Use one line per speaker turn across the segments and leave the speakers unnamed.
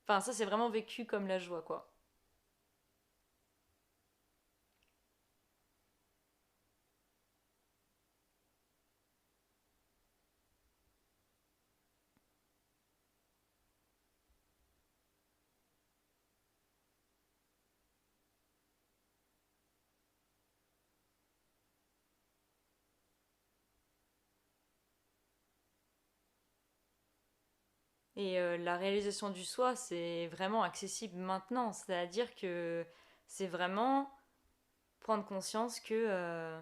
Enfin, ça, c'est vraiment vécu comme la joie, quoi. Et la réalisation du soi, c'est vraiment accessible maintenant. C'est-à-dire que c'est vraiment prendre conscience que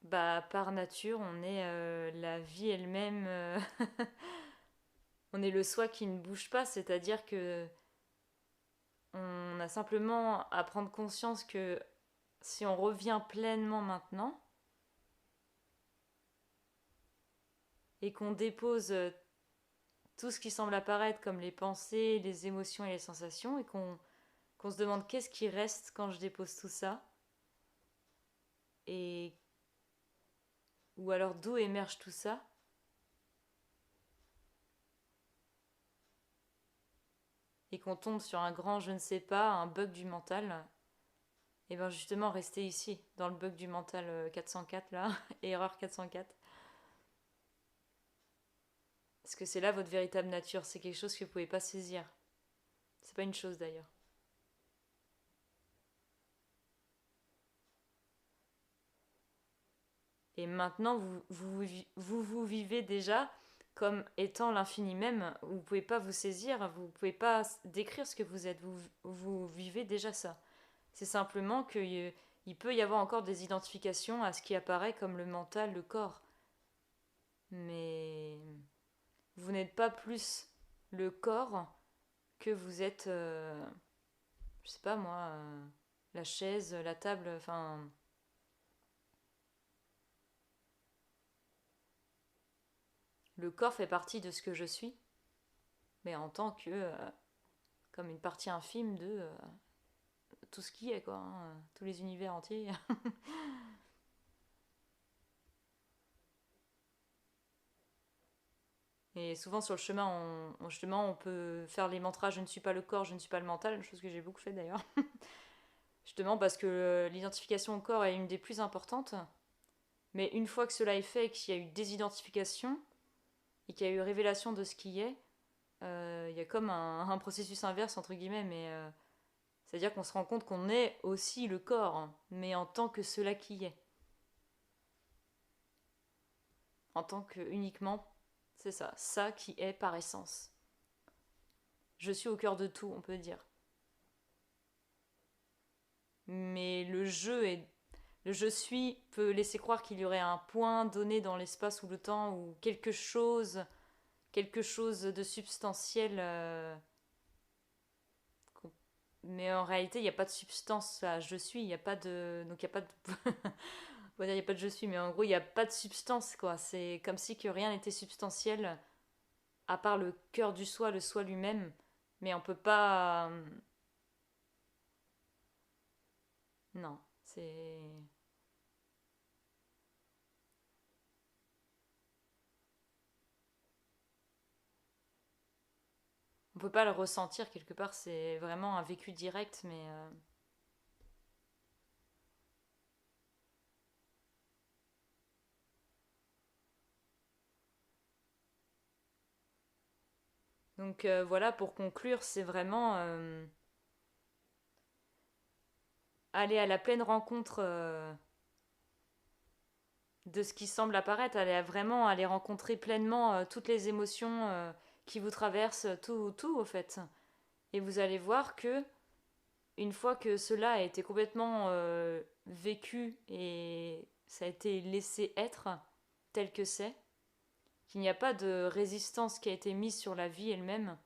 bah, par nature, on est la vie elle-même. On est le soi qui ne bouge pas. C'est-à-dire que on a simplement à prendre conscience que si on revient pleinement maintenant et qu'on dépose tout ce qui semble apparaître comme les pensées, les émotions et les sensations et qu'on se demande qu'est-ce qui reste quand je dépose tout ça et ou alors d'où émerge tout ça et qu'on tombe sur un grand je ne sais pas, un bug du mental, et bien justement rester ici, dans le bug du mental 404 là, erreur 404. Parce que c'est là votre véritable nature, c'est quelque chose que vous ne pouvez pas saisir. C'est pas une chose d'ailleurs. Et maintenant, vous vivez déjà comme étant l'infini même. Vous ne pouvez pas vous saisir, vous ne pouvez pas décrire ce que vous êtes. Vous vivez déjà ça. C'est simplement qu'il peut y avoir encore des identifications à ce qui apparaît comme le mental, le corps. Mais vous n'êtes pas plus le corps que vous êtes, je sais pas moi, la chaise, la table, enfin, le corps fait partie de ce que je suis, mais en tant que, comme une partie infime de tout ce qui est, quoi, hein, tous les univers entiers. Et souvent sur le chemin, justement, on peut faire les mantras je ne suis pas le corps, je ne suis pas le mental, chose que j'ai beaucoup fait d'ailleurs. Justement parce que l'identification au corps est une des plus importantes. Mais une fois que cela est fait et qu'il y a eu désidentification et qu'il y a eu révélation de ce qui est, il y a comme un processus inverse, entre guillemets, mais c'est-à-dire qu'on se rend compte qu'on est aussi le corps, hein, mais en tant que cela qui est. En tant que uniquement, c'est ça, ça qui est par essence. Je suis au cœur de tout, on peut dire. Mais le je suis peut laisser croire qu'il y aurait un point donné dans l'espace ou le temps ou quelque chose de substantiel. Mais en réalité, il n'y a pas de substance à je suis, il n'y a pas de. Donc il n'y a pas de. On va dire il n'y a pas de je suis, mais en gros, il n'y a pas de substance, quoi. C'est comme si que rien n'était substantiel, à part le cœur du soi, le soi lui-même. Mais on peut pas. Non, c'est. On peut pas le ressentir quelque part, c'est vraiment un vécu direct, mais. Donc voilà, pour conclure, c'est vraiment aller à la pleine rencontre de ce qui semble apparaître, aller vraiment aller rencontrer pleinement toutes les émotions qui vous traversent, tout au fait. Et vous allez voir que une fois que cela a été complètement vécu et ça a été laissé être tel que c'est, qu'il n'y a pas de résistance qui a été mise sur la vie elle-même,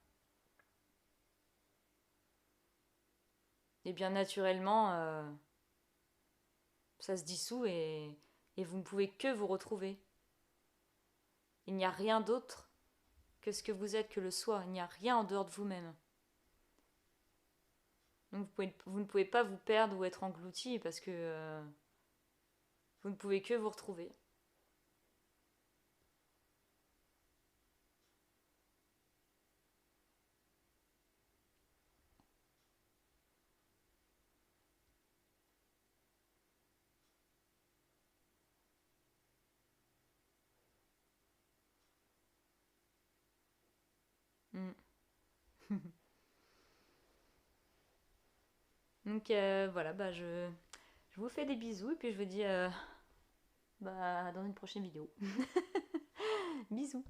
et bien naturellement, ça se dissout et vous ne pouvez que vous retrouver. Il n'y a rien d'autre que ce que vous êtes, que le soi. Il n'y a rien en dehors de vous-même. Donc vous ne pouvez pas vous perdre ou être englouti parce que vous ne pouvez que vous retrouver. Mm. Donc voilà, bah, je vous fais des bisous et puis je vous dis bah, dans une prochaine vidéo. Bisous.